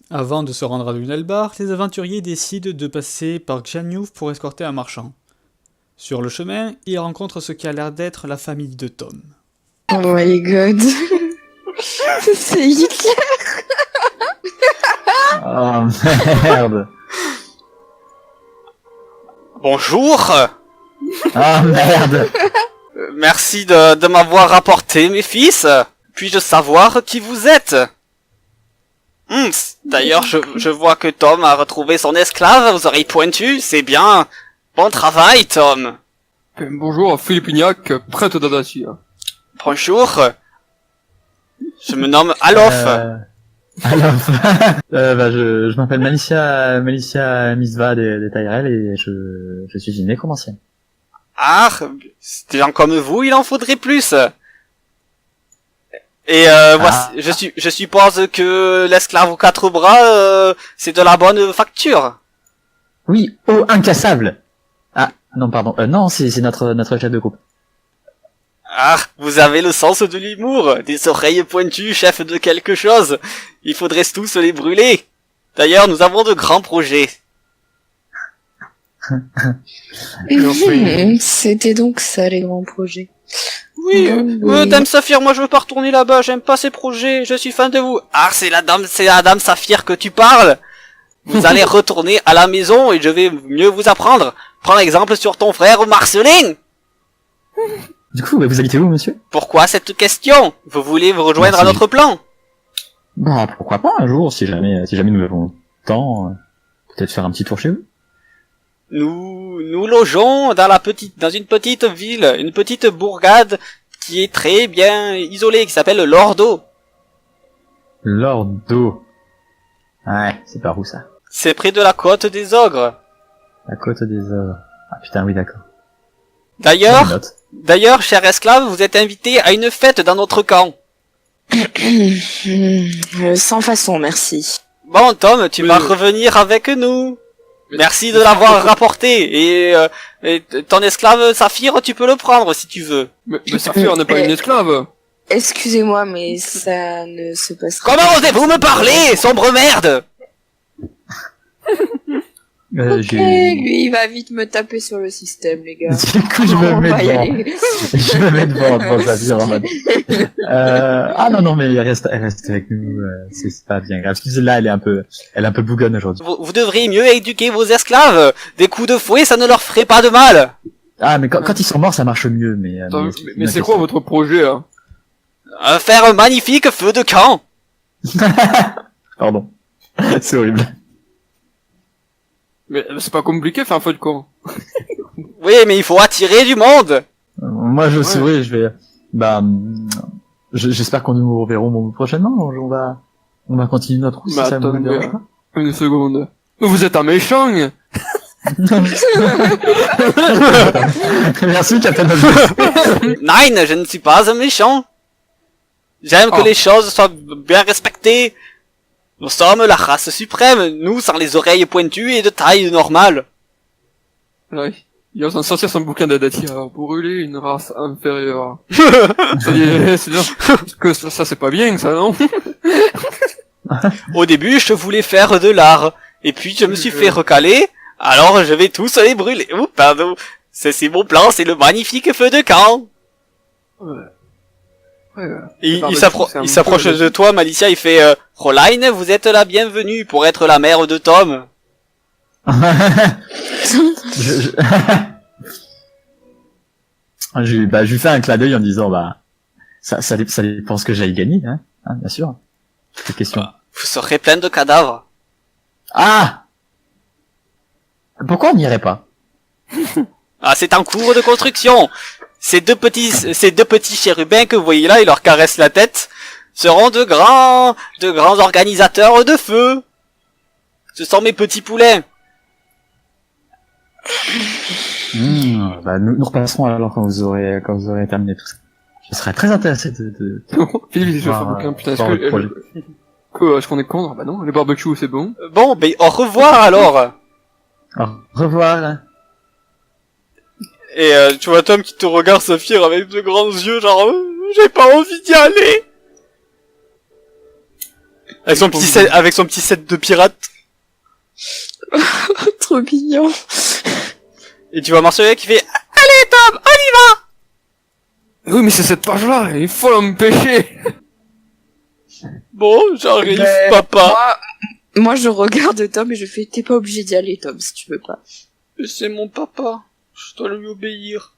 Avant de se rendre à Lunelbar, les aventuriers décident de passer par Xianyou pour escorter un marchand. Sur le chemin, ils rencontrent ce qui a l'air d'être la famille de Tom. Oh my god. C'est Hitler. Oh merde. Bonjour. Oh merde. Merci de m'avoir rapporté mes fils. Puis-je savoir qui vous êtes? D'ailleurs, je vois que Tom a retrouvé son esclave aux oreilles pointues, c'est bien. Bon travail, Tom. Bonjour, Philippe Ignac, prêtre d'Adachi. Bonjour. Je me nomme Alof. Alof. Je m'appelle Malicia Misva des Tyrell et je suis une nécromancienne. Ah, des gens comme vous, il en faudrait plus. Et voici, je suppose que l'esclave aux 4 bras, c'est de la bonne facture. Oui, oh, incassable. Ah, non, pardon. Non, c'est notre chef de groupe. Ah, vous avez le sens de l'humour, des oreilles pointues, chef de quelque chose. Il faudrait tous les brûler. D'ailleurs, nous avons de grands projets. C'était donc ça les grands projets. Oui, Dame Saphir, moi je veux pas retourner là-bas, j'aime pas ces projets, je suis fan de vous. Ah, c'est la Dame Saphir que tu parles. Vous allez retourner à la maison et je vais mieux vous apprendre. Prends exemple sur ton frère Marcelin. Du coup, vous habitez où, monsieur? Pourquoi cette question? Vous voulez vous rejoindre à notre plan? Bah, pourquoi pas un jour, si jamais nous avons le temps, peut-être faire un petit tour chez vous. Nous logeons dans une petite ville, une petite bourgade qui est très bien isolée, qui s'appelle Lordo. Lordo. Ouais, c'est par où ça? C'est près de la côte des ogres. La côte des ogres. Ah putain, oui, d'accord. D'ailleurs, cher esclave, vous êtes invité à une fête dans notre camp. Sans façon, merci. Bon, Tom, tu vas revenir avec nous. Merci de l'avoir rapporté. Et ton esclave Saphir, tu peux le prendre si tu veux. Mais Saphir n'est pas une esclave. Excusez-moi, mais ça ne se passera pas. Comment osez-vous me parler, sombre merde? Ok, lui, il va vite me taper sur le système, les gars. Du coup, je me mets devant Saphir en mode... Ah non, mais elle reste avec nous, c'est pas bien grave. Là, elle est un peu bougonne aujourd'hui. Vous devriez mieux éduquer vos esclaves. Des coups de fouet, ça ne leur ferait pas de mal. Ah, mais quand ils sont morts, ça marche mieux, mais... mais c'est quoi votre projet, là? Faire un magnifique feu de camp. Pardon. C'est horrible. Mais c'est pas compliqué, faire un feu de camp. Oui, mais il faut attirer du monde. Moi, je vais... j'espère qu'on nous reverrons prochainement. On va continuer notre route si ça vous dérange pas. Une seconde. Vous êtes un méchant. Merci, Captain. Nein, je ne suis pas un méchant. J'aime que les choses soient bien respectées. Nous sommes la race suprême, nous sans les oreilles pointues et de taille normale. Oui. Il a sortir son bouquin d'Adachi à brûler une race inférieure. c'est bien. Que ça c'est pas bien, ça, non? Au début, je voulais faire de l'art. Et puis, je me suis fait recaler. Alors, je vais tous les brûler. Oh, pardon. C'est mon plan, c'est le magnifique feu de camp. Ouais. Il s'approche de toi, Malicia, il fait Roline, vous êtes la bienvenue pour être la mère de Tom. Je lui fais un clin d'œil en disant ça dépend ce que j'aille gagner, hein, bien sûr. Cette question. Vous serez plein de cadavres. Ah! Pourquoi on n'irait pas? Ah, c'est en cours de construction. Ces deux petits chérubins que vous voyez là, ils leur caressent la tête, seront de grands organisateurs de feu. Ce sont mes petits poulets. Nous repasserons alors quand vous aurez terminé tout ça. Je serais très intéressé de Philippe, je vais faire bouquin, putain, est-ce qu'on est con? Bah non, les barbecues, c'est bon. Bon, ben, au revoir alors. Au revoir. Et tu vois Tom qui te regarde Saphir avec de grands yeux, genre j'ai pas envie d'y aller. Avec son petit set de pirate. Trop mignon. Et tu vois Marcelin qui fait allez Tom, on y va. Oui, mais c'est cette page-là, il faut l'empêcher. Bon, j'arrive, Mais papa. Moi, je regarde Tom et je fais, t'es pas obligé d'y aller, Tom, si tu veux pas. C'est mon papa. Je dois lui obéir.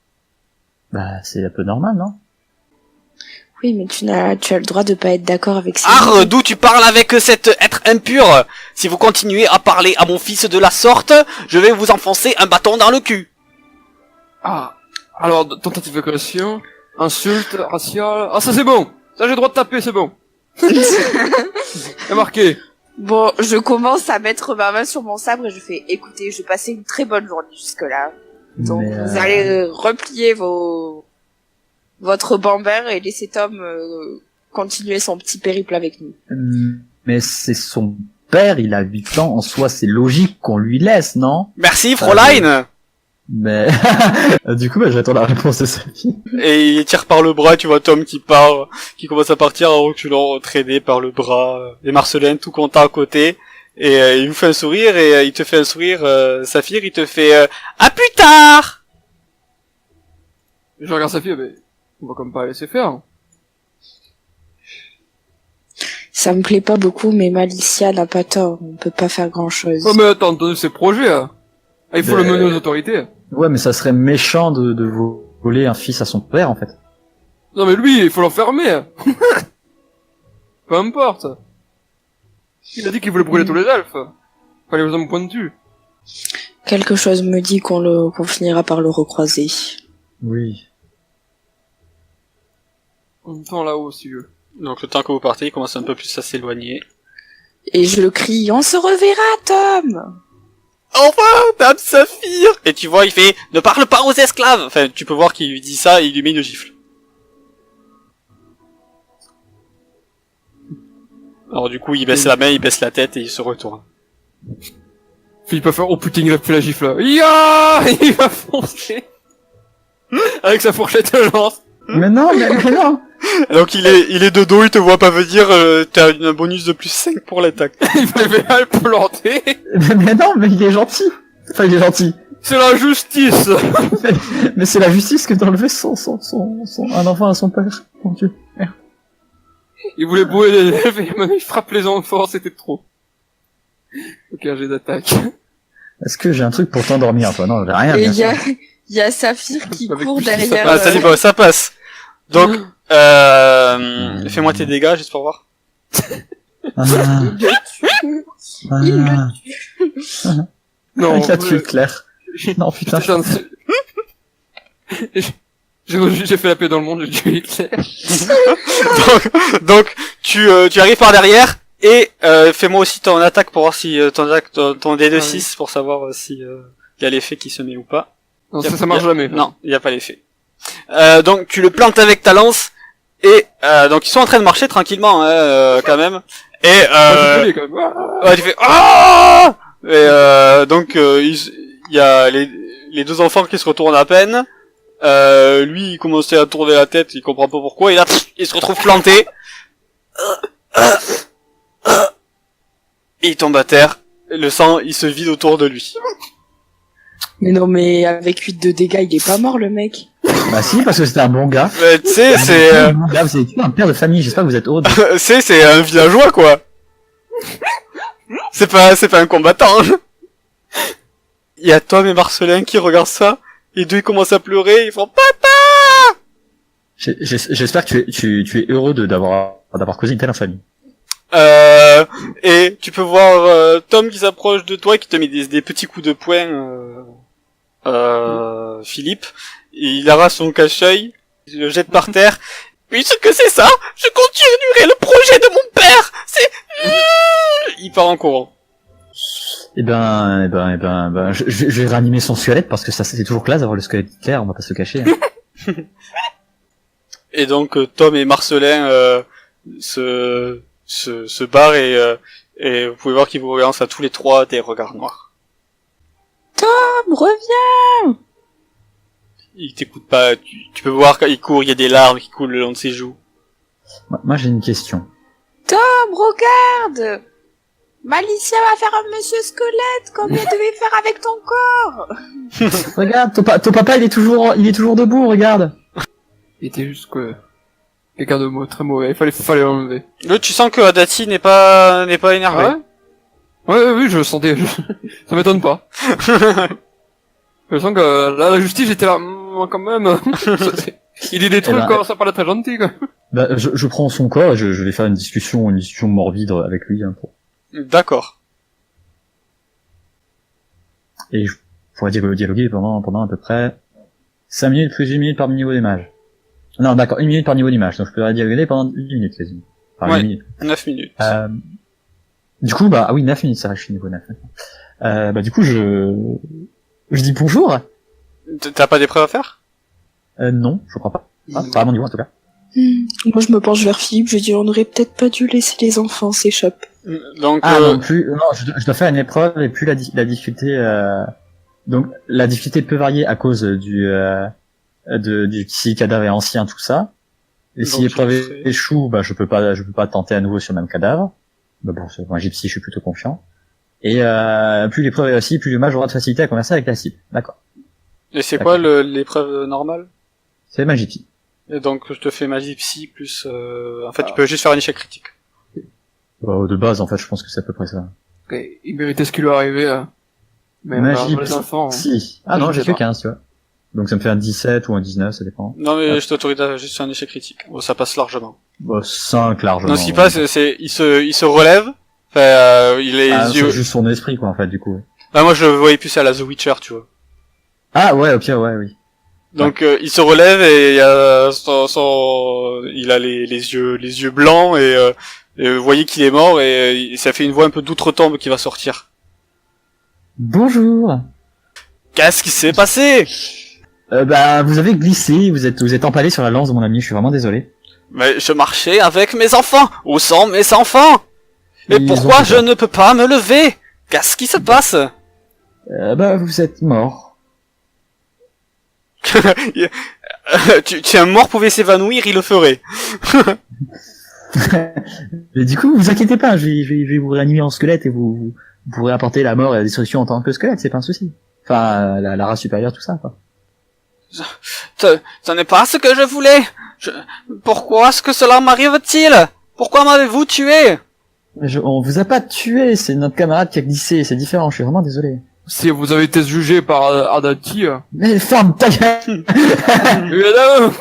Bah, c'est un peu normal, non? Oui, mais tu as le droit de pas être d'accord avec ça. Ah, d'où tu parles avec cet être impur? Si vous continuez à parler à mon fils de la sorte, je vais vous enfoncer un bâton dans le cul. Ah, alors, tentative d'agression, insulte, raciale... Ah, ça c'est bon. Ça j'ai le droit de taper, c'est bon. C'est marqué. Bon, je commence à mettre ma main sur mon sabre et je fais, écoutez, j'ai passé une très bonne journée jusque-là. Donc, Mais, vous allez replier votre bambin et laisser Tom continuer son petit périple avec nous. Mais c'est son père, il a 8 ans, en soi c'est logique qu'on lui laisse, non? Merci, Fräulein. Mais du coup, bah, j'attends la réponse de sa fille. Et il tire par le bras, tu vois Tom qui commence à partir en reculant, traîné par le bras, et Marcelin tout content à côté, et il vous fait un sourire, et il te fait un sourire, Saphir, il te fait à plus tard. Je regarde sa fille, mais on va comme pas la laisser faire. Ça me plaît pas beaucoup, mais Malicia n'a pas tort. On peut pas faire grand chose. Oh mais attends, donne ses projets, hein. Ah, il faut le mener aux autorités. Ouais, mais ça serait méchant de voler un fils à son père, en fait. Non mais lui, il faut l'enfermer. Peu importe. Il a dit qu'il voulait brûler tous les elfes. Fallait aux hommes pointus. Quelque chose me dit qu'on finira par le recroiser. Oui. En même temps là-haut, si veux. Donc le temps que vous partez, il commence un peu plus à s'éloigner. Et je le crie, on se reverra, Tom! Enfin, Dame Saphir! Et tu vois, il fait, ne parle pas aux esclaves! Enfin, tu peux voir qu'il lui dit ça et il lui met une gifle. Alors du coup, il baisse la main, il baisse la tête et il se retourne. Philippe va faire, oh putain, il a plus la gifle là. Ya il va foncer. Avec sa fourchette de lance. Mais non, mais non! Donc il est de dos, il te voit pas venir, t'as un bonus de plus 5 pour l'attaque. Il va le planter. Mais non, mais il est gentil! Enfin, il est gentil. C'est la justice. Mais c'est la justice que d'enlever un enfant à son père. Mon Dieu. Merde. Il voulait brûler les elfes et maintenant il frappe les enfants, c'était trop. Ok, j'ai d'attaque. Est-ce que j'ai un truc pour t'endormir, toi? Non, j'ai rien, Et bien sûr. il y a Saphir qui Avec court plus, ça derrière. passe. Ah, ça dit pas, ça passe. Donc, fais-moi tes dégâts, juste pour voir. Ah, Il ah, Non, il a tué Claire. Non, putain. J'ai fait la paix dans le monde, j'ai tué Hitler. donc tu arrives par derrière, et fais-moi aussi ton attaque pour voir si ton dé de 6 pour savoir si y a l'effet qui se met ou pas. Non, ça marche jamais. Non, il y a pas l'effet. Donc tu le plantes avec ta lance, et donc ils sont en train de marcher tranquillement quand même, et J'ai quand même. ouais, tu fais ah, et donc il y a les deux enfants qui se retournent à peine. Lui il commençait à tourner la tête, il comprend pas pourquoi, et là il se retrouve planté. Et il tombe à terre, le sang il se vide autour de lui. Mais non, mais avec 8 de dégâts, il est pas mort, le mec. Bah si, parce que c'était un bon gars. Tu sais, c'est Là, vous avez tué un père de famille, j'espère que vous êtes heureux. c'est un villageois quoi. C'est pas un combattant. Il y a Tom et Marcelin qui regardent ça, et deux ils commencent à pleurer, ils font papa. J'espère que tu es heureux d'avoir causé une telle infamie. Et tu peux voir Tom qui s'approche de toi et qui te met des petits coups de poing, Philippe. Et il arrache son cache-œil, il le jette par terre. Puisque c'est ça, je continuerai le projet de mon père. Il part en courant. Eh ben, je vais réanimer son squelette parce que ça c'est toujours classe d'avoir le squelette d'Hitler, on va pas se cacher. Hein. Et donc Tom et Marcelin se barrent, et vous pouvez voir qu'ils vous regardent à tous les trois des regards noirs. Tom, reviens! Il t'écoute pas, tu peux voir quand il court, il y a des larmes qui coulent le long de ses joues. Moi j'ai une question. Tom, regarde! Malicia va faire un monsieur squelette comme elle devait faire avec ton corps! Regarde, ton papa, il est toujours debout, regarde. Il était juste que... quelqu'un de très mauvais, il fallait l'enlever. Tu sens que Adati n'est pas énervé. Ah ouais? Oui, je le sentais, ça m'étonne pas. Je sens que là, la justice était là, quand même. Il est détruit, Eh ben, quoi, ça parle très gentil, quoi. Bah, je prends son corps et je vais faire une discussion morbide avec lui, hein, D'accord. et je pourrais dialoguer pendant à peu près 5 minutes plus 1 minute par niveau des mages. Non, d'accord, 1 minute par niveau d'image, donc je pourrais dialoguer pendant 8 minutes, quasiment. Enfin, Ouais. 8 minutes. 9 minutes. Du coup, bah, ah oui, 9 minutes, ça va, je suis niveau 9. Bah, du coup, je dis bonjour. T'as pas d'épreuve à faire? Non, je crois pas. Ah, pas à mon niveau, en tout cas. Moi, je me penche vers Philippe, je dis, on aurait peut-être pas dû laisser les enfants s'échapper. Donc, Non, je dois faire une épreuve et plus la difficulté, donc, la difficulté peut varier à cause si le cadavre est ancien, tout ça. Et si Donc, l'épreuve tu ferais- échoue, bah, je peux pas tenter à nouveau sur le même cadavre. Bah bon, moi, gypsy, je suis plutôt confiant. Et, plus l'épreuve est réussie, plus le mage aura de facilité à converser avec la cible. D'accord. et c'est quoi l'épreuve normale? C'est ma gypsy. Et donc, je te fais magie psy plus, en fait, tu peux juste faire un échec critique. Bah, de base, en fait, je pense que c'est à peu près ça. Ok, il méritait ce qui lui est arrivé, mais Magie les enfants... Si. Ah non, Je j'ai sais que pas. 15, tu vois. Donc ça me fait un 17 ou un 19, ça dépend. Non, mais je t'autorise à juste un échec critique. Bon, ça passe largement. Bah, 5 largement. Non, ce qui passe, il se relève. Enfin, il est Ah, les yeux. c'est juste son esprit, quoi, en fait, du coup. Bah, moi, je le voyais plus à la The Witcher, tu vois. Ah, ouais, au pire, ouais, oui. Donc, il se relève et il y a il a les yeux blancs et vous voyez qu'il est mort et ça fait une voix un peu d'outre-tombe qui va sortir. Bonjour. Qu'est-ce qui s'est passé? Bah, vous avez glissé, vous êtes empalé sur la lance de mon ami, je suis vraiment désolé. Mais je marchais avec mes enfants. Où sont mes enfants? Et Ils pourquoi ont je ne peux pas me lever? Qu'est-ce qui se passe? Bah, vous êtes mort. Si un mort pouvait s'évanouir, il le ferait. Mais du coup, vous inquiétez pas, je vais vous réanimer en squelette et vous pourrez apporter la mort et la destruction en tant que squelette, c'est pas un souci. Enfin, la race supérieure, tout ça, quoi. Ce n'est pas ce que je voulais. Pourquoi est-ce que cela m'arrive-t-il? Pourquoi m'avez-vous tué? On vous a pas tué, c'est notre camarade qui a glissé, c'est différent, je suis vraiment désolé. Si vous avez été jugé par Adati, Mais ferme ta gueule. évidemment.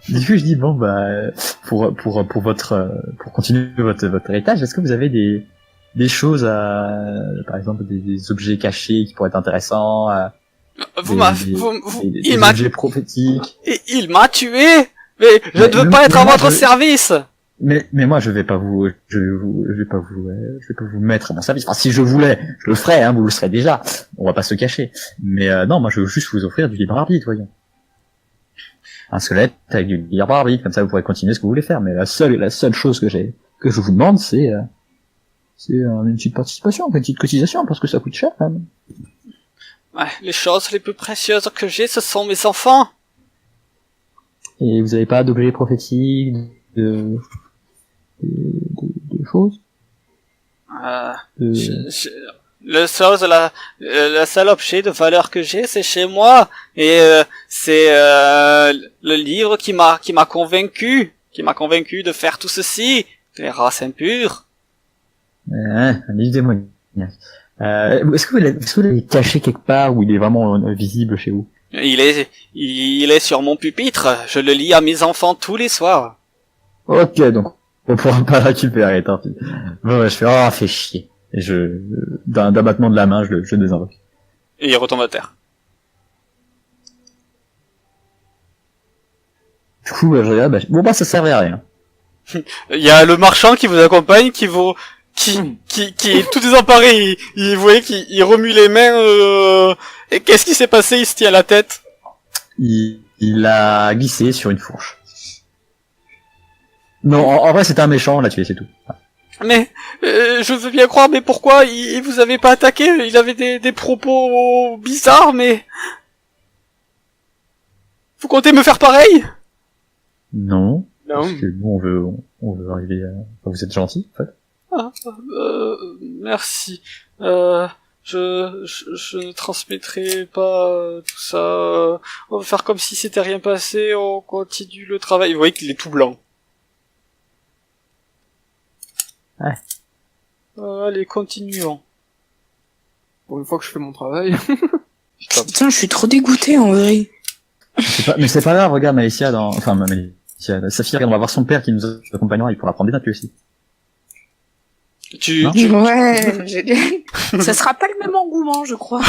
Du coup, je dis bon bah pour continuer votre héritage, est-ce que vous avez des choses par exemple des objets cachés qui pourraient être intéressants, des objets prophétiques. Il m'a tué. Mais je ne veux pas être à votre service. Mais moi je vais pas vous mettre à mon service. Enfin si je voulais, je le ferais, hein, vous le serez déjà. On va pas se cacher. Mais non, moi je veux juste vous offrir du libre arbitre, voyons. Un squelette avec du libre arbitre, comme ça vous pourrez continuer ce que vous voulez faire. Mais la seule chose que je vous demande, c'est une petite participation, une petite cotisation, parce que ça coûte cher quand même. Ouais, les choses les plus précieuses que j'ai, ce sont mes enfants. Et vous avez pas d'objets prophétiques, de choses? Le seul objet de valeur que j'ai, c'est chez moi. Et c'est le livre qui m'a convaincu de faire tout ceci. Les races impures. Un livre démoniaque. Est-ce que vous l'avez caché quelque part où il est vraiment visible chez vous? Il est sur mon pupitre. Je le lis à mes enfants tous les soirs. Ok, donc on pourra pas le récupérer, tant pis. Bon, je fais fait chier. Et d'un battement de la main, je le désinvoque. Et il retombe à terre. Du coup, je regarde, ça servait à rien. Il y a le marchand qui vous accompagne, qui est tout désemparé. Vous voyez qu'il remue les mains. Et qu'est-ce qui s'est passé? Il se tient la tête. Il a glissé sur une fourche. Non, en vrai, c'était un méchant, on l'a tué, c'est tout. Mais je veux bien croire, mais pourquoi il vous avait pas attaqué? Il avait des propos bizarres, mais vous comptez me faire pareil? Non. Non. Parce que nous, on veut arriver à... Enfin, vous êtes gentil, en fait. Ah, merci. Je ne transmettrai pas tout ça. On va faire comme si c'était rien passé. On continue le travail. Vous voyez qu'il est tout blanc. Ouais. Allez, continuons. Pour une fois que je fais mon travail. Putain, je suis trop dégoûtée en vrai. Mais c'est pas grave, regarde Malécia dans... Enfin, Malécia, Saphir, regarde, on va voir son père qui nous accompagnera, il pourra prendre des notes lui aussi. Tu, Non tu, Ouais, ça sera pas le même engouement, je crois.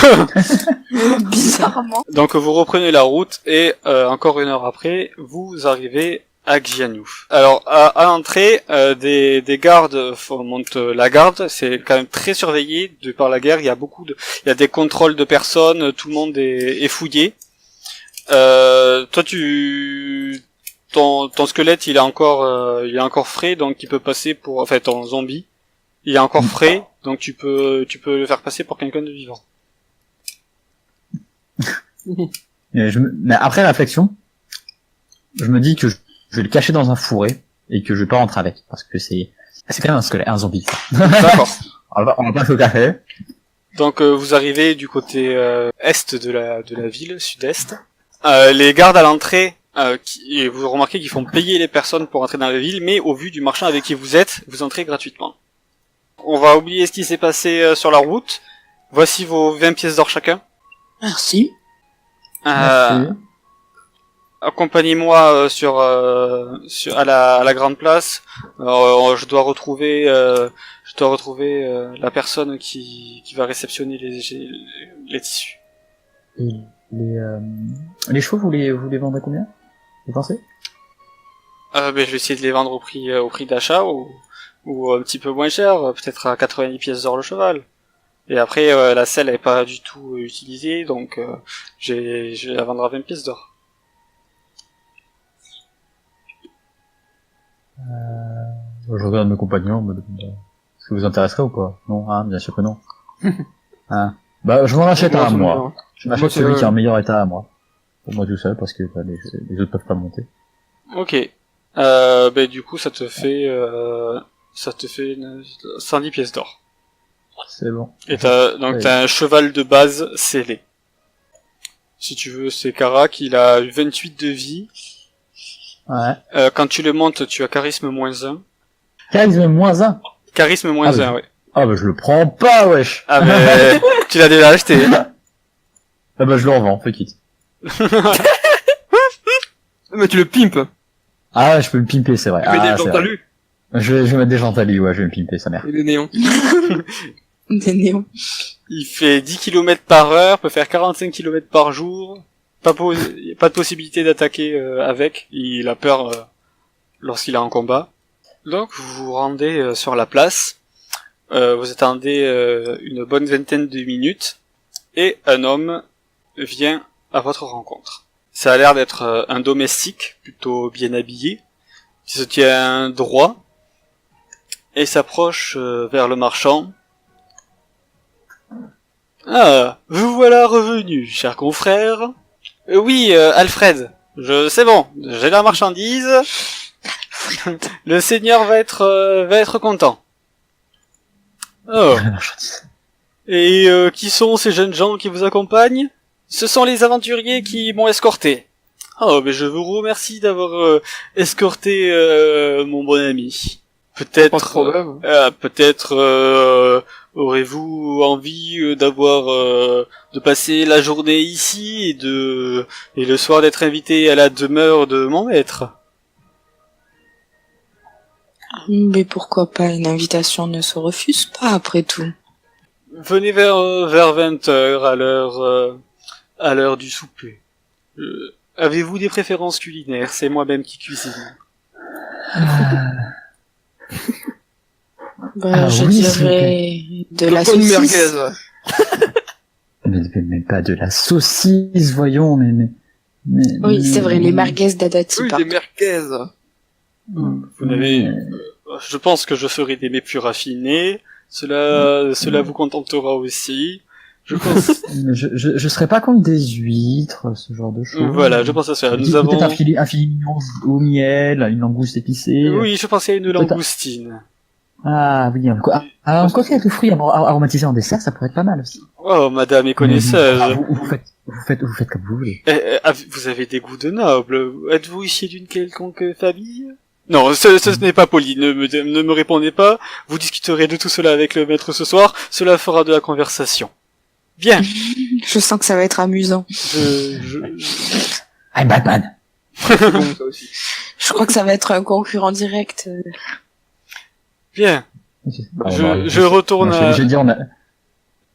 Bizarrement. Donc vous reprenez la route et encore une heure après, vous arrivez à Xianyou. Alors à l'entrée, des gardes montent la garde. C'est quand même très surveillé de par la guerre. Il y a des contrôles de personnes. Tout le monde est fouillé. Toi ton squelette il est encore frais, donc il peut passer pour, en fait, ton zombie. Il est encore frais, donc tu peux le faire passer pour quelqu'un de vivant. Mais après réflexion, je me dis que je vais le cacher dans un fourré et que je vais pas rentrer avec, parce que c'est quand même un squelette, un zombie. Ça. D'accord. On va pas se le cacher. Donc vous arrivez du côté est de la ville, sud-est. Les gardes à l'entrée, et vous remarquez qu'ils font payer les personnes pour entrer dans la ville, mais au vu du marchand avec qui vous êtes, vous entrez gratuitement. On va oublier ce qui s'est passé sur la route. Voici vos 20 pièces d'or chacun. Merci. Merci. Accompagnez-moi à la grande place. Je dois retrouver la personne qui va réceptionner les tissus. Et les chevaux, vous les vendez combien? Vous pensez? Je vais essayer de les vendre au prix d'achat ou un petit peu moins cher, peut-être à 90 pièces d'or le cheval. Et après, la selle est pas du tout utilisée, donc je vais la vendre à 20 pièces d'or. Je regarde mes compagnons, est-ce que vous intéresserait ou quoi? Non, hein, bien sûr que non. Hein. Bah, je m'en achète un à moi. Je m'achète celui qui est en meilleur état à moi. Pour moi tout seul, parce que les autres peuvent pas monter. Ok. Du coup, ça te fait 110 pièces d'or. C'est bon. Et t'as un cheval de base scellé. Si tu veux, c'est Karak, il a 28 de vie. Ouais. Quand tu le montes, tu as charisme -1. Charisme -1. Charisme -1, ouais. Ah bah je le prends pas, wesh. Ah mais tu l'as déjà acheté. Ah bah je le revends, fuck it. Mais tu le pimpes. Ah ouais, je peux me pimper, c'est vrai. Tu mets Ah, des c'est jantes à vrai. lui. Je vais mettre des jantes à lui, ouais, je vais me pimper, sa mère. Et des néons. Des néons. Il fait 10 km par heure, peut faire 45 km par jour. Pas de possibilité d'attaquer avec. Il a peur lorsqu'il est en combat. Donc vous vous rendez sur la place. Vous attendez une bonne vingtaine de minutes. Et un homme vient à votre rencontre. Ça a l'air d'être un domestique, plutôt bien habillé, qui se tient droit et s'approche vers le marchand. Ah, vous voilà revenu, cher confrère. Oui, Alfred, c'est bon, j'ai la marchandise. Le seigneur va être content. Oh. Et qui sont ces jeunes gens qui vous accompagnent? Ce sont les aventuriers qui m'ont escorté. Oh, mais je vous remercie d'avoir escorté mon bon ami. Pas de problème. Peut-être aurez-vous envie de passer la journée ici et le soir d'être invité à la demeure de mon maître. Mais pourquoi pas, une invitation ne se refuse pas après tout. Venez vers 20h à l'heure du souper. Avez-vous des préférences culinaires? C'est moi-même qui cuisine. Je oui, dirais de la Bonne saucisse. merguez. mais pas de la saucisse, voyons, Oui, c'est vrai, les merguez d'Adati. Oui, par des contre. merguez. Vous n'avez... Je pense que je ferai des mets plus raffinés. Cela vous contentera aussi. Je pense. Je serais pas contre des huîtres, ce genre de choses. Voilà, je pense à ça. Nous avons... Peut-être un filet mignon au miel, une langouste épicée. Oui, je pensais à une Peut-être- langoustine. Ah oui, encore quelques fruits aromatisés en dessert, ça pourrait être pas mal aussi. Oh, madame est connaisseuse. Ah, vous faites comme vous voulez. Vous avez des goûts de noble. Êtes-vous issu d'une quelconque famille? Non, ce n'est pas poli. Ne me répondez pas. Vous discuterez de tout cela avec le maître ce soir. Cela fera de la conversation. Bien. Je sens que ça va être amusant. I'm Batman. C'est bon, ça aussi. Je crois que ça va être un concurrent direct. Bien. Je retourne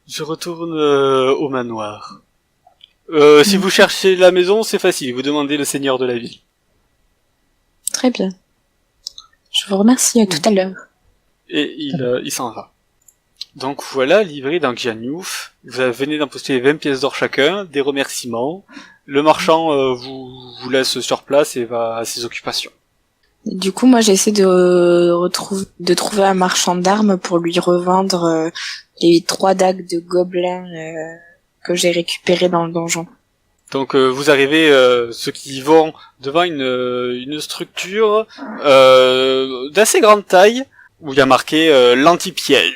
Je retourne au manoir. Si vous cherchez la maison, c'est facile. Vous demandez le seigneur de la ville. Très bien. Je vous remercie, à tout à l'heure. Et il s'en va. Donc voilà, livré dans Giannouf. Vous venez d'imposer 20 pièces d'or chacun, des remerciements. Le marchand vous laisse sur place et va à ses occupations. Du coup, moi, j'essaie de trouver un marchand d'armes pour lui revendre les 3 dagues de gobelins que j'ai récupérées dans le donjon. Donc vous arrivez, ceux qui vont devant une structure d'assez grande taille où il y a marqué l'anti-piège.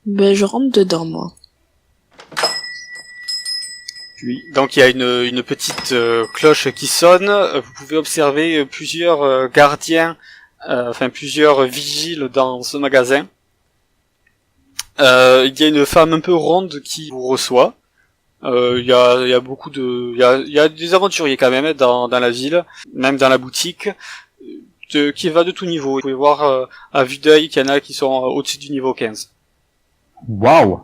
Ben, je rentre dedans, moi. Oui. Donc il y a une petite cloche qui sonne. Vous pouvez observer plusieurs gardiens, plusieurs vigiles dans ce magasin. Il y a une femme un peu ronde qui vous reçoit. Il y a beaucoup il y a des aventuriers quand même dans la ville, même dans la boutique, qui va de tout niveau. Vous pouvez voir à vue d'œil qu'il y en a qui sont au-dessus du niveau 15. Waouh.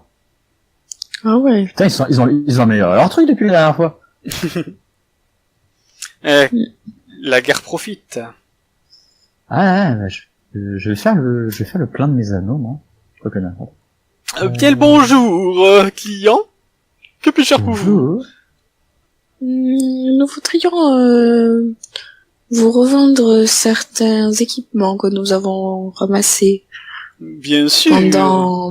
Ah ouais. Putain, ils ont amélioré leur truc depuis la dernière fois. La guerre profite. Ah, ouais, je vais faire le plein de mes anneaux, non? Je crois que non. Bien le bonjour, client. Que puis-je faire pour vous? Bonjour. Nous voudrions vous revendre certains équipements que nous avons ramassés Bien sûr.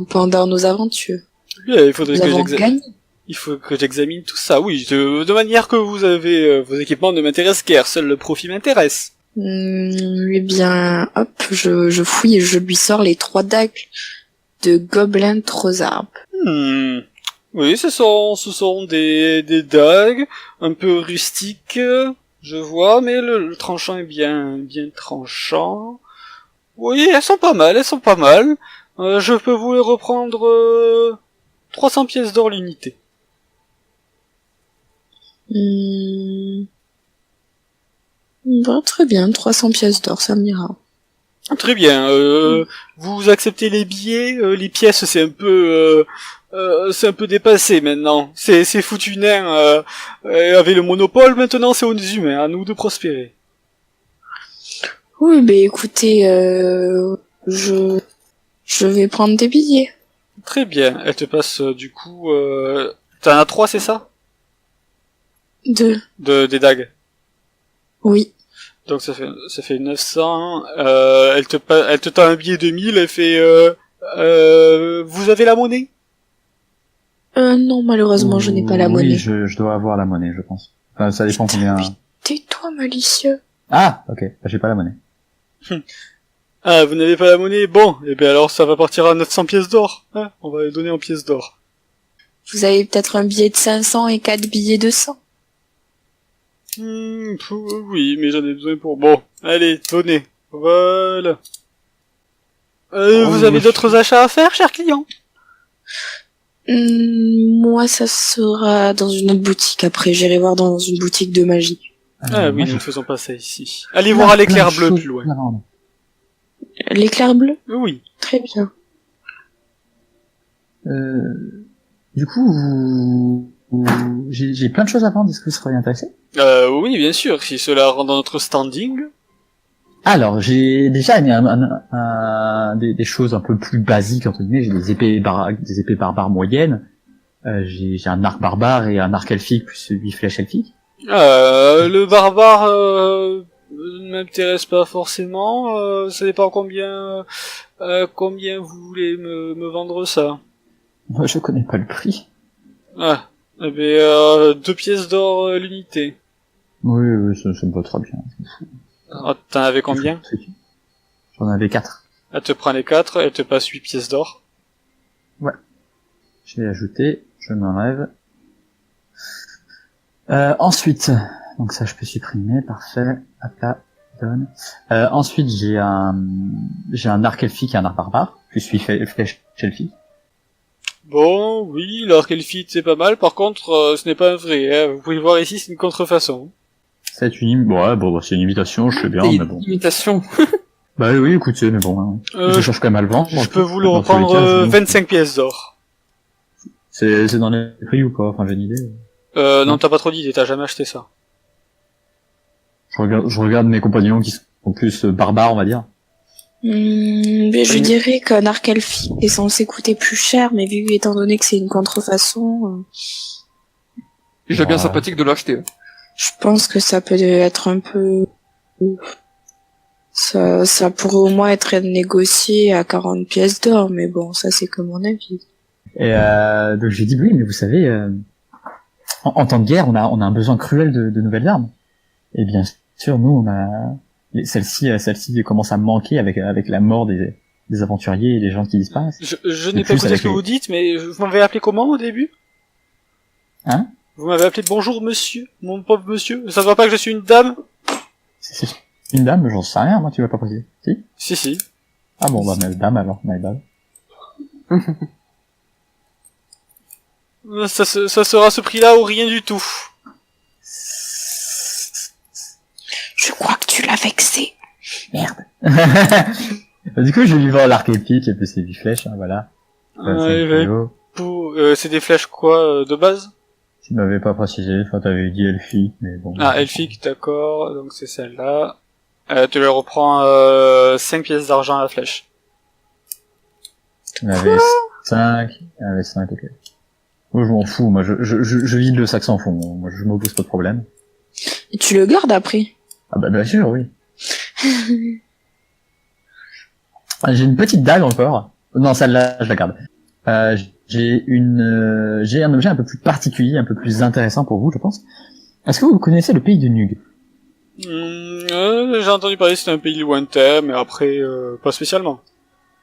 pendant nos aventures. Bien, il faudrait Nous que avons gagné. Il faut que j'examine tout ça. Oui, de manière que vous avez vos équipements ne m'intéressent guère. Seul le profit m'intéresse. Eh bien, hop, je fouille et je lui sors les 3 dagues de gobelins Trozarb. Oui, ce sont des dagues un peu rustiques, je vois, mais le tranchant est bien tranchant. Oui, elles sont pas mal. Je peux vous les reprendre 300 pièces d'or l'unité. Bon, très bien, 300 pièces d'or, ça m'ira. Très bien. Vous acceptez les billets, les pièces, c'est un peu dépassé maintenant. C'est foutu nain avec le monopole. Maintenant, c'est aux humains, à nous de prospérer. Oui, ben écoutez, je vais prendre des billets. Très bien. Elle te passe du coup. T'en as 3, c'est ça? 2. Des dagues. Oui. Donc ça fait 900. Elle te tend un billet de 1000. Elle fait. Vous avez la monnaie? Non, malheureusement, je n'ai pas la monnaie. Oui, je dois avoir la monnaie, je pense. Enfin, ça dépend combien. Tais-toi, malicieux. Ah, ok. Bah, j'ai pas la monnaie. Ah, vous n'avez pas la monnaie? Bon, et bien alors ça va partir à 900 pièces d'or. Hein, on va les donner en pièces d'or. Vous avez peut-être un billet de 500 et 4 billets de 100. Oui, mais j'en ai besoin pour... Bon, allez, donnez. Voilà. Vous avez d'autres achats à faire, cher client? Moi, ça sera dans une autre boutique. Après, j'irai voir dans une boutique de magie. Ah oui, moi, nous je- ne faisons pas ça ici. Allez voir à l'éclair bleu plus loin. L'éclair bleu? Oui. Très bien. Du coup, j'ai plein de choses à vendre. Est-ce que vous seriez intéressé? Oui, bien sûr, si cela rend dans notre standing. Alors, j'ai déjà des choses un peu plus basiques entre guillemets. J'ai des épées barbares moyennes. J'ai un arc barbare et un arc elfique plus 8 flèches elfiques. Le barbare ne m'intéresse pas forcément. Ça dépend combien vous voulez me vendre ça. Moi, je connais pas le prix. Ah, eh ben, 2 pièces d'or l'unité. Oui, oui, ça me va très bien. Ah, t'en avais combien? J'en avais 4. Elle te prend les 4, elle te passe 8 pièces d'or. Je vais ajouter, je m'enlève. Ensuite, donc ça je peux supprimer, parfait. Hop là, donne. Ensuite j'ai un arc elfique et un arc barbare. Je suis flèche elfique. Bon, oui, l'arc elfite c'est pas mal, par contre, ce n'est pas un vrai, hein. Vous pouvez voir ici, c'est une contrefaçon. C'est bon, c'est une imitation, je sais bien, C'est mais bon. une imitation. Bah oui, écoutez, mais bon, hein. Je cherche quand même à le vendre. Je peux vous le Dans tous les reprendre cas, je- 25 pièces d'or. C'est dans les prix ou pas? Enfin, j'ai une idée. Non, t'as pas trop d'idées, t'as jamais acheté ça. Je regarde mes compagnons qui sont plus barbares, on va dire. Mais je dirais qu'un arc elfique est censé coûter plus cher, mais vu étant donné que c'est une contrefaçon, Déjà bien Ouais. sympathique de l'acheter. je pense que ça peut être un peu... Ça pourrait au moins être négocié à 40 pièces d'or, mais bon, ça c'est que mon avis. Et donc je lui dis oui, mais vous savez, en temps de guerre, on a un besoin cruel de nouvelles armes. Et bien sûr, nous, on a celle-ci commence à manquer avec la mort des aventuriers et des gens qui disparaissent. Je Et n'ai pas plus écouté avec ce que les- vous dites, mais vous m'avez appelé comment au début? Hein? Vous m'avez appelé bonjour monsieur, mon pauvre monsieur. Ça ne voit pas que je suis une dame? C'est une dame, j'en sais rien, moi, tu vas pas préciser. Si? Si, si. Ah bon, bah, mais dame alors, my bad. Ça sera ce prix-là ou rien du tout. Je crois que tu l'as vexé. Merde. Du coup, je lui vends l'arc épique et puis ses 8 flèches, hein, voilà. Ouais, C'est rigolo. c'est des flèches quoi, de base? Tu m'avais pas précisé, enfin t'avais dit elfique, mais bon. Ah, elfique, d'accord, donc c'est celle-là. Tu leur reprends 5 pièces d'argent à la flèche. Il y en avait 5, il y en avait 5, ok. Moi je m'en fous, moi je vide le sac sans fond, moi je m'oppose pas de problème. Et tu le gardes après. Ah bah bien sûr, oui. Ah, j'ai une petite dague encore. Non, celle-là, je la garde. J'ai un objet un peu plus particulier, un peu plus intéressant pour vous, je pense. Est-ce que vous connaissez le pays de Nug? J'ai entendu parler que c'était un pays lointain, mais après, pas spécialement.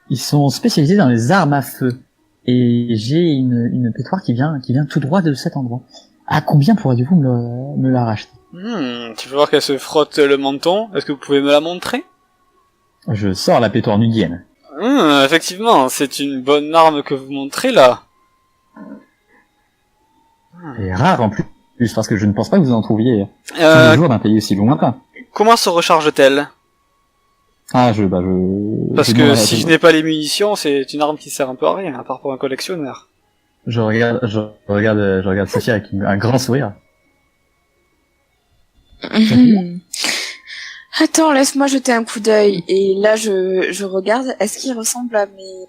Ils sont spécialisés dans les armes à feu. Et j'ai une pétoire qui vient tout droit de cet endroit. À combien pourriez-vous me la racheter? Tu peux voir qu'elle se frotte le menton. Est-ce que vous pouvez me la montrer? Je sors la pétoire nugienne. Effectivement, c'est une bonne arme que vous montrez là. Et rare en plus, parce que je ne pense pas que vous en trouviez tous les Euh, jours d'un pays aussi lointain. comment se recharge-t-elle? Ah, Parce je que demanderai- si je n'ai pas les munitions, c'est une arme qui sert un peu à rien, à part pour un collectionneur. je regarde Sophie avec un grand sourire. Mhm. Attends, laisse-moi jeter un coup d'œil. Et là, je regarde. Est-ce qu'il ressemble à mes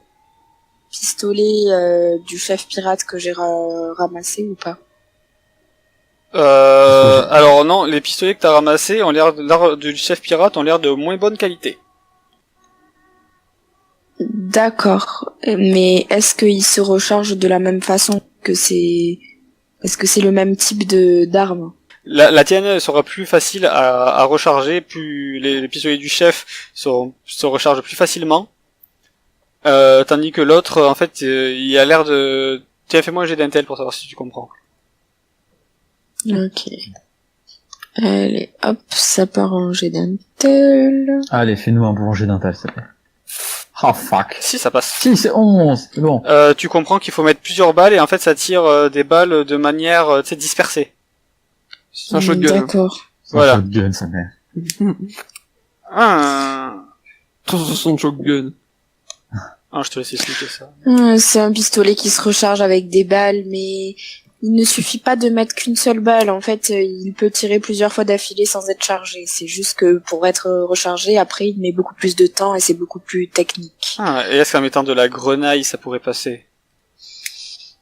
pistolets du chef pirate que j'ai ramassé ou pas? Alors non, les pistolets que t'as ramassés ont l'air du chef pirate ont l'air de moins bonne qualité. D'accord. Mais est-ce qu'ils se rechargent de la même façon que c'est... Est-ce que c'est le même type d'arme? La tienne sera plus facile à recharger, plus les pistolets du chef se rechargent plus facilement. Tandis que l'autre, en fait, il a l'air de... Tiens, fais-moi un jet d'intel pour savoir si tu comprends. Ok. Allez, hop, ça part en jet d'intel. Allez, fais-nous un boulanger d'intel, s'il te plaît. Oh fuck. Si, ça passe. Si, c'est 11, c'est bon. Tu comprends qu'il faut mettre plusieurs balles et en fait ça tire des balles de manière tu sais, dispersée. C'est un shotgun. hein. D'accord. Voilà. Un shotgun, sa mère. Ah, Tous son shotgun. je te laisse expliquer ça. C'est un pistolet qui se recharge avec des balles, mais il ne suffit pas de mettre qu'une seule balle. En fait, il peut tirer plusieurs fois d'affilée sans être chargé. C'est juste que pour être rechargé, après, il met beaucoup plus de temps et c'est beaucoup plus technique. Ah, et est-ce qu'en mettant de la grenaille ça pourrait passer?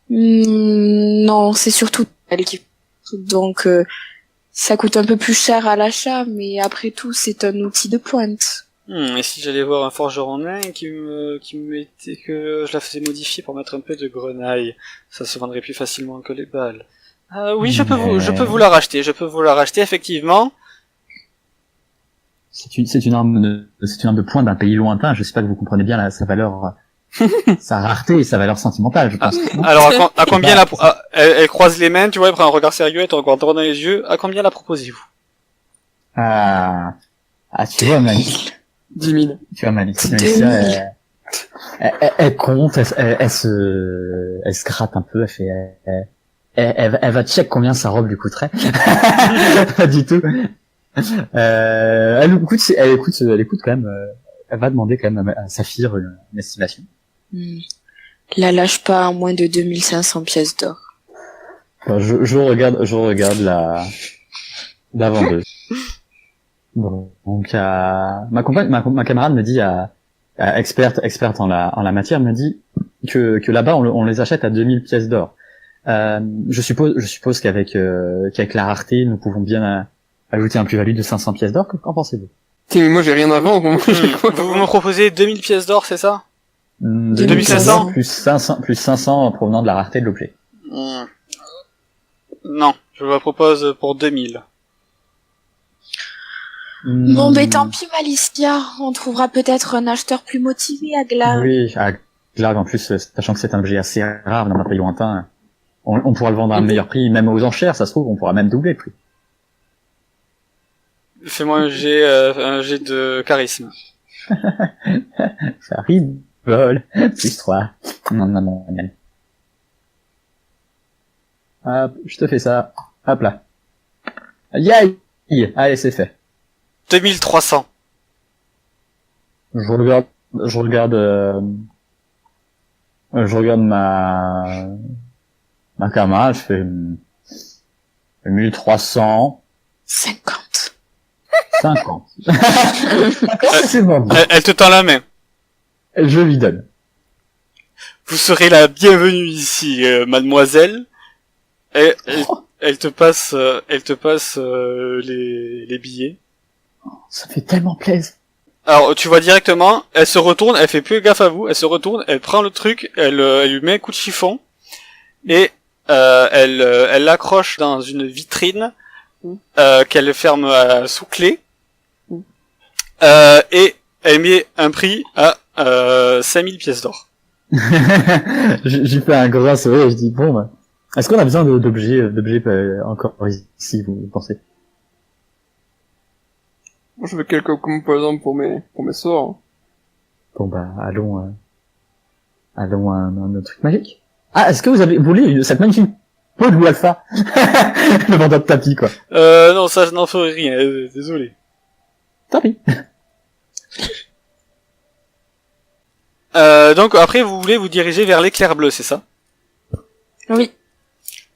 Non, c'est surtout elle qui... Donc, ça coûte un peu plus cher à l'achat, mais après tout, c'est un outil de pointe. Et si j'allais voir un forgeron nain qui me mettait que je la faisais modifier pour mettre un peu de grenaille, ça se vendrait plus facilement que les balles. Oui, je peux vous la racheter, effectivement. C'est une arme de poing d'un pays lointain. Je sais pas que vous comprenez bien sa valeur, sa rareté et sa valeur sentimentale, je pense. Alors, à combien elle croise les mains, tu vois, elle prend un regard sérieux, elle te regarde droit dans les yeux. À combien la proposez-vous? Tu vois, Malice. 10 000. Tu vois, Malice, elle compte, elle se gratte un peu, elle va check combien sa robe lui coûterait. Pas du tout. Elle écoute quand même, elle va demander quand même à Saphir une estimation. La lâche pas à moins de 2500 pièces d'or. Enfin, je regarde la vendeuse. Bon, donc ma camarade me dit experte en la matière, me dit que là-bas on les achète à 2000 pièces d'or. Je suppose qu'avec la rareté nous pouvons bien ajouter un plus-value de 500 pièces d'or. Qu'en pensez-vous? Tiens, mais moi j'ai rien à vendre. Vous me proposez 2000 pièces d'or, c'est ça? 2500 plus 500 provenant de la rareté de l'objet. Non, je vous la propose pour 2000. Bon, ben tant pis, Malicia. On trouvera peut-être un acheteur plus motivé à Glar. Oui, à Glar, en plus, sachant que c'est un objet assez rare dans un pays lointain, on pourra le vendre à un meilleur prix, même aux enchères, ça se trouve, on pourra même doubler le prix. Fais-moi un jet de charisme. Ça rigole. Plus 3. Non. Hop, je te fais ça. Hop là. Aïe. Allez, c'est fait. 2300. Je regarde ma camarade, je fais 1300. 50. 50. C'est bon. Elle te tend la main. Je lui donne. Vous serez la bienvenue ici, mademoiselle. Elle te passe les billets. Ça fait tellement plaisir. Alors, tu vois directement, elle se retourne, elle fait plus gaffe à vous, elle se retourne, elle prend le truc, elle lui met un coup de chiffon, et elle l'accroche dans une vitrine qu'elle ferme sous clé, et elle met un prix à 5000 pièces d'or. J'ai fait un gros sourire et je dis bon bah, est-ce qu'on a besoin d'objets encore ici, vous pensez? Moi je veux quelques composants pour mes sorts. Bon bah allons à un autre truc magique. Ah, est-ce que vous voulez cette magnifique peau de loup alpha? Le vendeur de tapis quoi. Non, ça je n'en ferai rien, désolé. Tant pis. Donc après vous voulez vous diriger vers l'éclair bleu, c'est ça? Oui.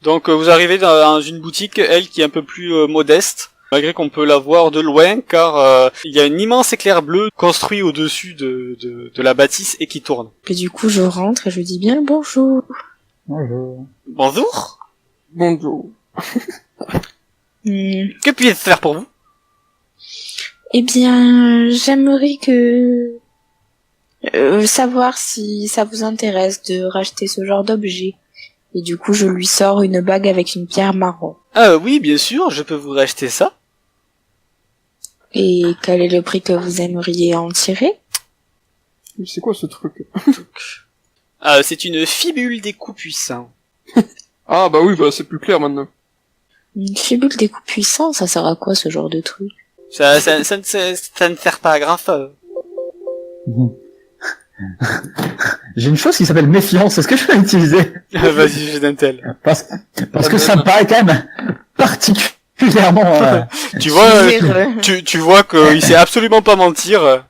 Donc vous arrivez dans une boutique, elle qui est un peu plus modeste, malgré qu'on peut la voir de loin, car il y a un immense éclair bleu construit au-dessus de la bâtisse et qui tourne. Et du coup, je rentre et je dis bien bonjour. Bonjour. Bonjour. Bonjour. Que puis-je faire pour vous? Eh bien, j'aimerais savoir si ça vous intéresse de racheter ce genre d'objet. Et du coup, je lui sors une bague avec une pierre marron. Ah oui, bien sûr, je peux vous racheter ça. Et quel est le prix que vous aimeriez en tirer? Mais c'est quoi ce truc? C'est une fibule des coups puissants. Ah bah oui, bah c'est plus clair maintenant. Une fibule des coups puissants, ça sert à quoi ce genre de truc? Ça ne sert pas à grand chose. J'ai une chose qui s'appelle méfiance, est-ce que je peux l'utiliser? Vas-y, j'ai d'intel. Parce que ça me paraît quand même particulièrement... Tu vois, tu vois qu'il sait absolument pas mentir.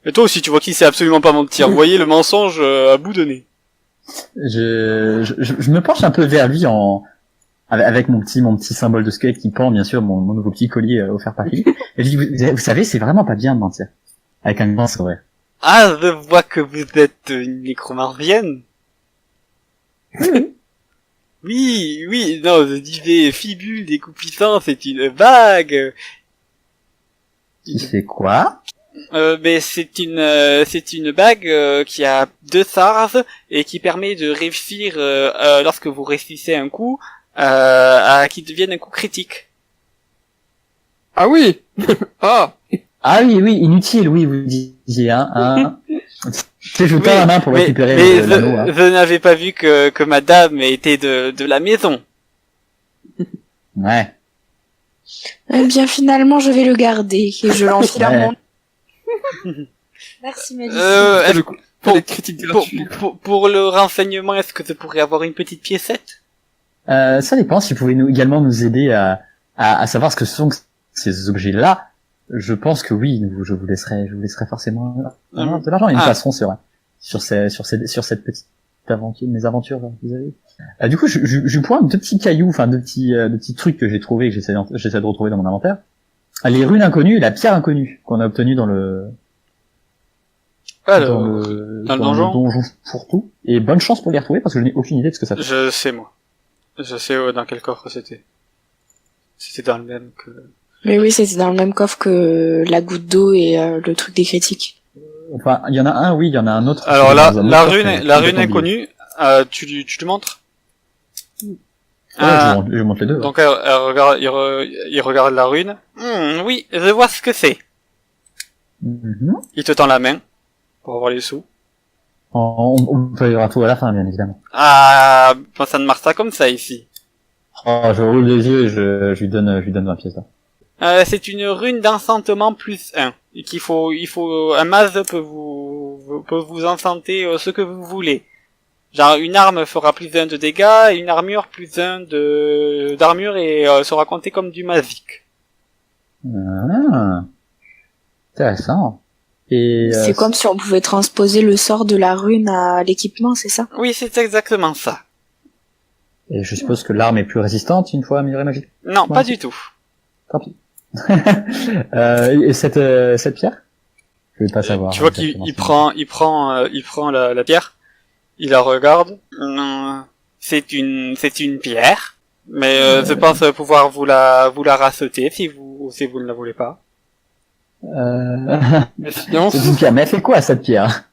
Et toi aussi, tu vois qu'il sait absolument pas mentir. Vous voyez le mensonge à bout de nez. Je me penche un peu vers lui avec mon petit symbole de squelette qui pend, bien sûr, mon nouveau petit collier offert par Philippe. Et je dis, vous savez, c'est vraiment pas bien de mentir. Avec un grand sourire. Ah, je vois que vous êtes une nécromancienne. Oui, non, je disais fibule des coups puissants, c'est une bague. Qui fait quoi? Mais c'est une bague qui a 2 stars et qui permet de réussir lorsque vous réussissez un coup à qu'il devienne un coup critique. Ah oui. Ah. Ah oui, inutile, oui, vous disiez, hein. C'est je Oui, tends la main pour récupérer mais l'anneau, hein. vous n'avez pas vu que madame était de la maison. Ouais. Eh bien, finalement, je vais le garder et je l'enfile à Ouais. mon... Merci, Mélissa. Est-ce- Le coup. Pour les critiques gratuites. pour le renseignement, est-ce que je pourrais avoir une petite piécette? Ça dépend, si vous pouvez également nous aider à savoir ce que sont ces objets-là. Je pense que oui, je vous laisserai forcément de l'argent. Ils me passeront sur cette petite aventure, mes aventures, vous avez. Du coup, je pointe 2 petits cailloux, enfin 2 petits trucs que j'ai trouvés, que j'essaie de retrouver dans mon inventaire. Les runes inconnues et la pierre inconnue qu'on a obtenue dans le donjon pour tout. Et bonne chance pour les retrouver parce que je n'ai aucune idée de ce que ça fait. Je sais, moi. Je sais dans quel coffre c'était. C'était dans le même que... Mais oui, c'était dans le même coffre que la goutte d'eau et le truc des critiques. Enfin, il y en a un, oui, il y en a un autre. Alors Dans un la autre rune, coffre, la j'ai rune complètement oublié. inconnue, tu te montres? Ouais, je monte les deux. Donc elle regarde, il regarde la rune. Oui, je vois ce que c'est. Mhm. Il te tend la main pour avoir les sous. On payera tout à la fin, bien évidemment. Ah, bon, ça ne marche pas comme ça ici. Oh, je roule les yeux et je lui donne 20 pièces là. C'est une rune d'enchantement plus 1. Et il faut, un mage peut vous enchanter ce que vous voulez. Genre, une arme fera plus 1 de dégâts, et une armure plus 1 d'armure et sera comptée comme du magique. Ah, intéressant. Et C'est comme si on pouvait transposer le sort de la rune à l'équipement, c'est ça? Oui, c'est exactement ça. et je suppose que l'arme est plus résistante une fois améliorée magique. Non, Ouais. pas du tout. Tant pis. Et cette pierre? Je vais pas savoir. Tu vois qu'il il prend la pierre, il la regarde. C'est une pierre, mais je pense pouvoir vous la racheter si vous ne la voulez pas. Mais finalement, C'est une pierre. Mais elle fait quoi cette pierre?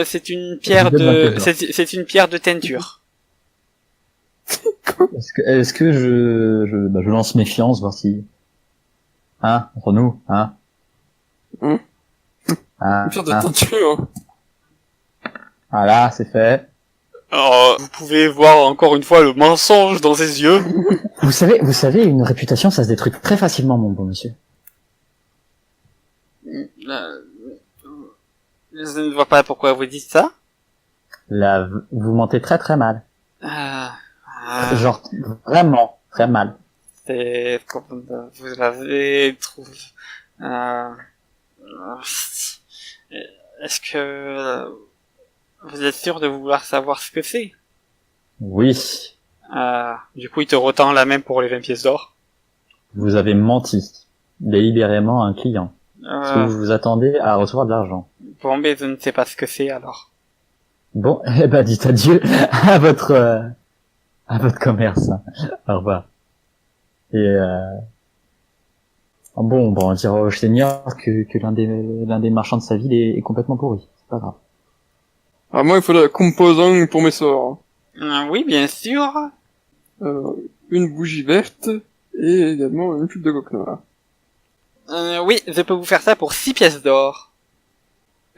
C'est une pierre c'est une pierre de teinture. Est-ce que je lance méfiance voir si entre nous Une pierre de teinture. Voilà, c'est fait. Alors, vous pouvez voir encore une fois le mensonge dans ses yeux. Vous savez, une réputation, ça se détruit très facilement, mon bon monsieur. Je ne vois pas pourquoi vous dites ça. Là, vous mentez très très mal. Euh, Genre, vraiment, très mal. C'est comme vous l'avez trouvé. Est-ce que vous êtes sûr de vouloir savoir ce que c'est? Oui, Du coup, il te retend la main pour les 20 pièces d'or. vous avez menti. Délibérément à un client. Parce que vous vous attendez à recevoir de l'argent. Bon, mais je ne sais pas ce que c'est alors. Bon, eh ben, dites adieu à votre commerce. Au revoir. Et bon, on dira au seigneur que l'un des marchands de sa ville est complètement pourri. C'est pas grave. Ah, moi, il faut la composant pour mes sorts. Oui, bien sûr. Une bougie verte et également une pulpe de coque noire. Oui, je peux vous faire ça pour 6 pièces d'or.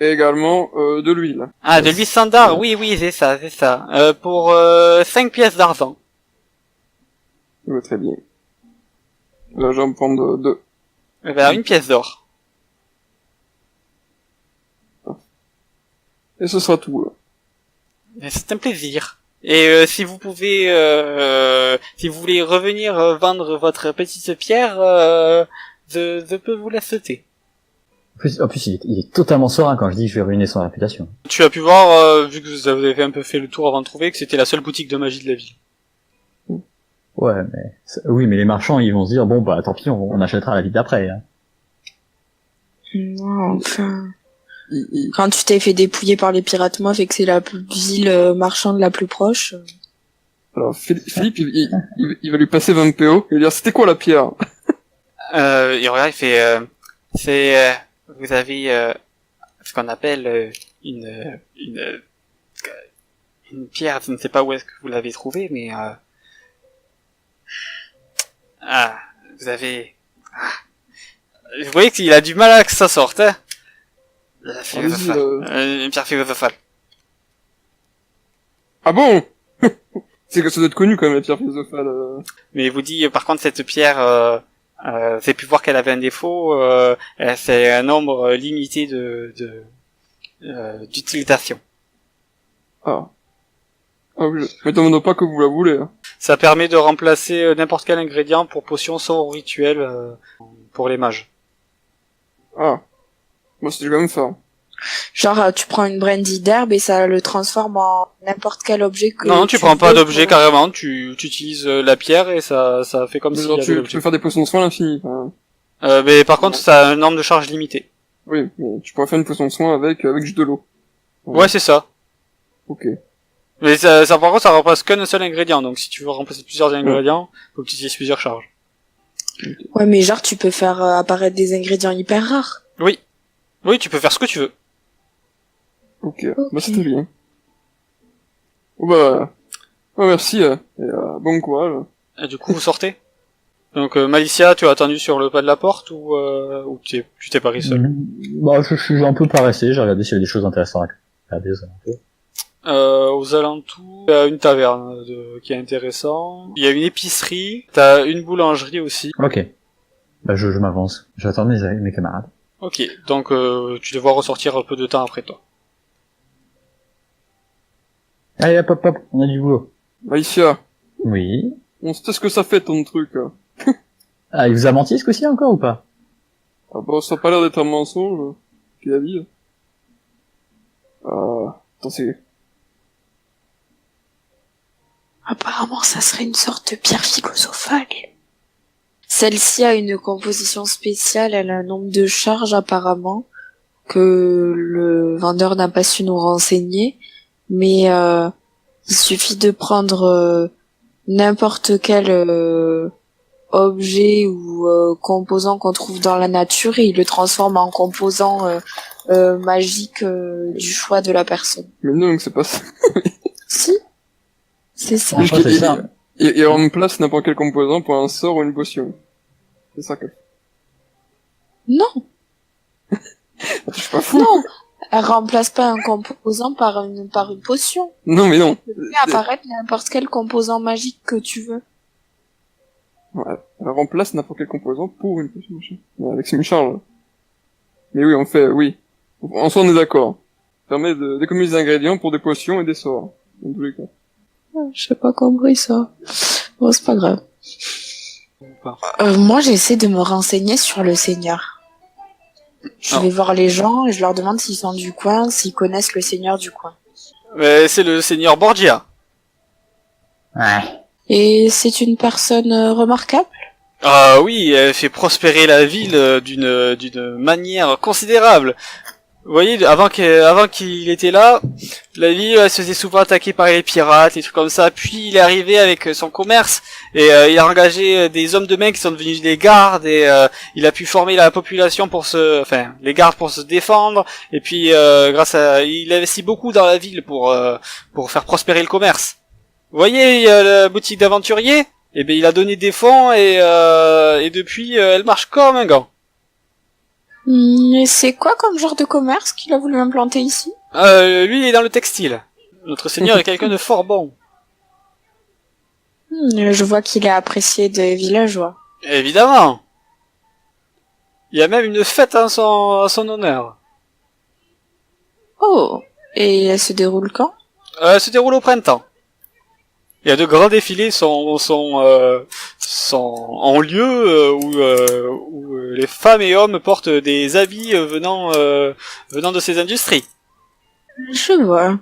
Et également de l'huile. Ah, de l'huile standard, oui, c'est ça. Pour 5 pièces d'argent. Très bien. Là, j'en prends deux. Eh ben, 1 pièce d'or. Et ce sera tout. C'est un plaisir. Et si vous pouvez, si vous voulez revenir vendre votre petite pierre, je peux vous la sauter. En plus, il est totalement serein quand je dis que je vais ruiner son réputation. Tu as pu voir, vu que vous avez un peu fait le tour avant de trouver, que c'était la seule boutique de magie de la ville. Ouais, oui, mais les marchands, ils vont se dire, bon, bah, tant pis, on achètera la ville d'après, hein. Non, enfin... Quand tu t'es fait dépouiller par les pirates mauves et que c'est la ville marchande la plus proche... Alors, Philippe, il va lui passer 20 PO et lui dire, c'était quoi la pierre? Il regarde, il fait, vous avez ce qu'on appelle une pierre. Je ne sais pas où est-ce que vous l'avez trouvée, mais vous avez. Vous voyez qu'il a du mal à que ça sorte. Hein. La philosophale. Une pierre philosophale. Ah bon? C'est que ça doit être connu quand même, la pierre philosophale. Mais il vous dit, par contre, cette pierre, vous avez pu voir qu'elle avait un défaut, c'est un nombre limité d'utilisation. Ah. Ah oui, je m'étonne pas que vous la voulez. Hein. Ça permet de remplacer n'importe quel ingrédient pour potions, sorts ou rituels pour les mages. Ah. Moi, c'était quand même ça. Genre, tu prends une brandy d'herbe et ça le transforme en n'importe quel objet que Non, tu prends pas veux d'objet pour- carrément, tu utilises la pierre et ça fait comme Mais si genre, y avait tu l'objet. peux faire des potions de soin à l'infini. Enfin, Mais par contre, ça a un nombre de charge limité. oui, mais tu pourrais faire une potion de soin avec juste de l'eau. Ouais, c'est ça. Ok. Mais ça par contre, ça remplace qu'un seul ingrédient. Donc si tu veux remplacer plusieurs ingrédients, faut que tu utilises plusieurs charges. Ouais, mais genre, tu peux faire apparaître des ingrédients hyper rares. Oui, tu peux faire ce que tu veux. Ok. Bah, c'était bien. Oh bah... Oh, merci, et bon courage. Et du coup, vous sortez. Donc Malicia, tu as attendu sur le pas de la porte ou tu t'es pari seul. Bah, je suis un peu paressé, j'ai regardé s'il y avait des choses intéressantes à regarder aux alentours. Aux alentours, il y a une taverne qui est intéressant. Il y a une épicerie. T'as une boulangerie aussi. Ok. Bah, je m'avance. J'attends mes camarades. Ok, donc tu devras ressortir un peu de temps après toi. Allez, hop, on a du boulot. Alicia, Oui. on sait ce que ça fait ton truc. Hein. Ah, il vous a menti ce coup-ci encore ou pas? Ah bah, ça a pas l'air d'être un mensonge. Qu'il a dit. Attends, c'est... Apparemment, ça serait une sorte de pierre philosophale. Celle-ci a une composition spéciale, elle a un nombre de charges apparemment que le vendeur n'a pas su nous renseigner, mais il suffit de prendre n'importe quel objet ou composant qu'on trouve dans la nature et il le transforme en composant magique du choix de la personne. Mais non, c'est pas ça. Si, c'est ça. Ah, c'est ça. Il remplace n'importe quel composant pour un sort ou une potion. C'est ça que... Non, Je suis pas fou. non, elle remplace pas un composant par une potion. Non, mais non. Tu fais apparaître n'importe quel composant magique que tu veux. Ouais, elle remplace n'importe quel composant pour une potion machin. Ouais, avec une charge. Mais oui, on fait, oui. En soi, on est d'accord. Ça permet d'économiser des ingrédients pour des potions et des sorts. Dans tous les cas. J'ai pas compris ça. Bon, c'est pas grave. Moi, j'essaie de me renseigner sur le Seigneur. Je vais voir les gens et je leur demande s'ils sont du coin, s'ils connaissent le Seigneur du coin. C'est le seigneur Borgia. Ouais. Et c'est une personne remarquable? Ah oui, elle fait prospérer la ville d'une manière considérable. Vous voyez, avant qu'il était là, la ville elle se faisait souvent attaquer par les pirates, des trucs comme ça. Puis il est arrivé avec son commerce et il a engagé des hommes de main qui sont devenus des gardes et il a pu former la population les gardes pour se défendre. Et puis il investit beaucoup dans la ville pour faire prospérer le commerce. Vous voyez la boutique d'aventurier? Eh ben il a donné des fonds et depuis elle marche comme un gant. Et c'est quoi comme genre de commerce qu'il a voulu implanter ici? Lui il est dans le textile. Notre seigneur est quelqu'un de fort bon. Je vois qu'il est apprécié des villageois. Évidemment. Il y a même une fête à son honneur. Oh, et elle se déroule quand? Elle se déroule au printemps. Il y a de grands défilés sont en lieu où les femmes et hommes portent des habits venant de ces industries. Je vois.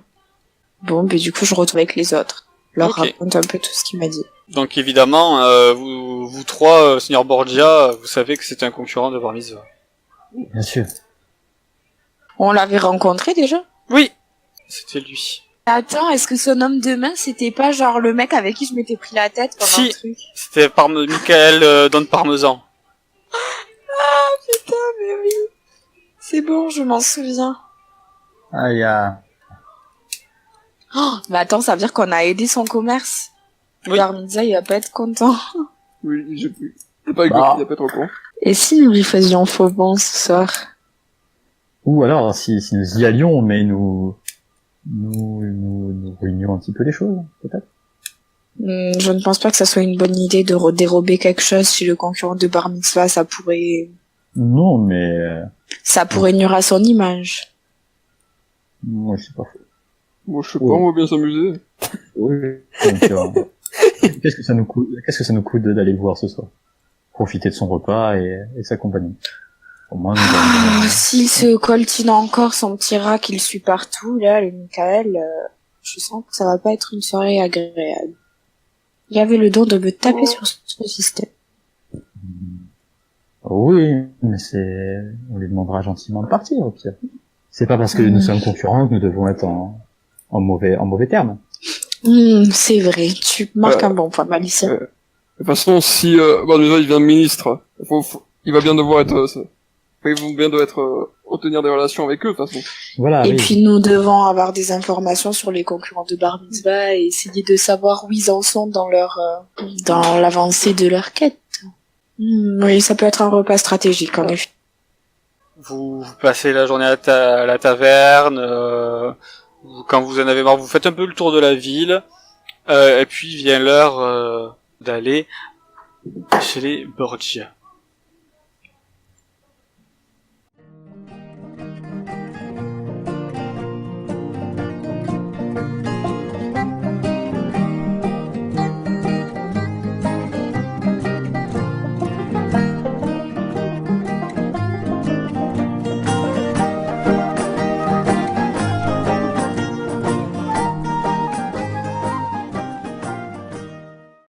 Bon, ben du coup, je retrouve avec les autres. Je leur Ok. raconte un peu tout ce qu'il m'a dit. Donc évidemment, vous trois, Seigneur Borgia, vous savez que c'est un concurrent de Bar Mitzvah. Bien sûr. On l'avait rencontré déjà? Oui, c'était lui. Attends, est-ce que son homme de main, c'était pas genre le mec avec qui je m'étais pris la tête pendant Si. le truc? C'était Michael Don Parmesan. Putain, mais oui. C'est bon, je m'en souviens. Ah, il y a... Oh, mais attends, ça veut dire qu'on a aidé son commerce. Oui. Bar Mitzvah, il va pas être content. Oui, j'ai pu. Il a pas Bah. il a pas trop con. Et si nous lui faisions faux bon ce soir? Ou alors, si nous y allions, mais nous ruinions un petit peu les choses, peut-être. Je ne pense pas que ça soit une bonne idée de dérober quelque chose chez le concurrent de Bar Mitzvah, ça pourrait Non, mais... nuire à son image. moi, je sais pas faux. Bon, je sais pas, Oui. on va bien s'amuser. Oui. Donc, qu'est-ce que ça nous coûte d'aller le voir ce soir? Profiter de son repas et sa compagnie. Au moins, nous Ah, s'il se coltine encore son petit rat qu'il suit partout, là, le Michael, je sens que ça va pas être une soirée agréable. Il avait le don de me taper sur ce système. Oui, mais on lui demandera gentiment de partir, au pire. C'est pas parce que nous sommes concurrents que nous devons être en mauvais termes. C'est vrai, tu marques un bon point, Malicia. De toute façon, si déjà il devient ministre, il va bien devoir être, ils vont bien devoir être retenir des relations avec eux de toute façon. Voilà. Et oui. puis nous devons avoir des informations sur les concurrents de Bar Mitzvah et essayer de savoir où ils en sont dans dans l'avancée de leur quête. Oui, ça peut être un repas stratégique en effet. Vous passez la journée à la taverne, quand vous en avez marre, vous faites un peu le tour de la ville, et puis vient l'heure d'aller chez les Borgia.